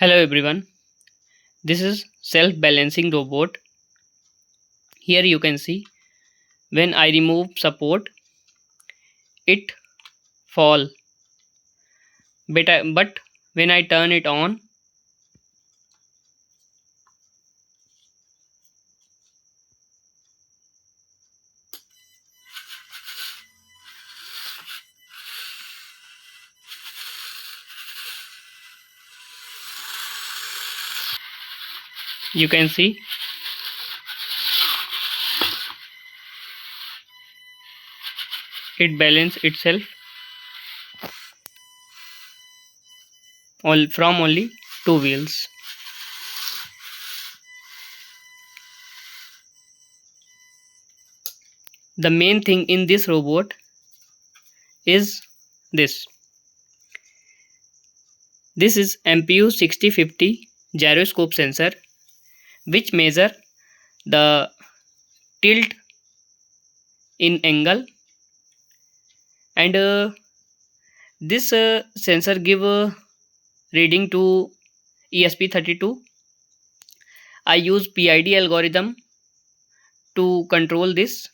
Hello everyone, this is self-balancing robot. Here you can see when I remove support, it fall. But when I turn it on, you can see it balance itself all from only two wheels. The main thing in this robot is this. This is MPU6050 gyroscope sensor which measure the tilt in angle, and this sensor give reading to ESP32. I use PID algorithm to control this.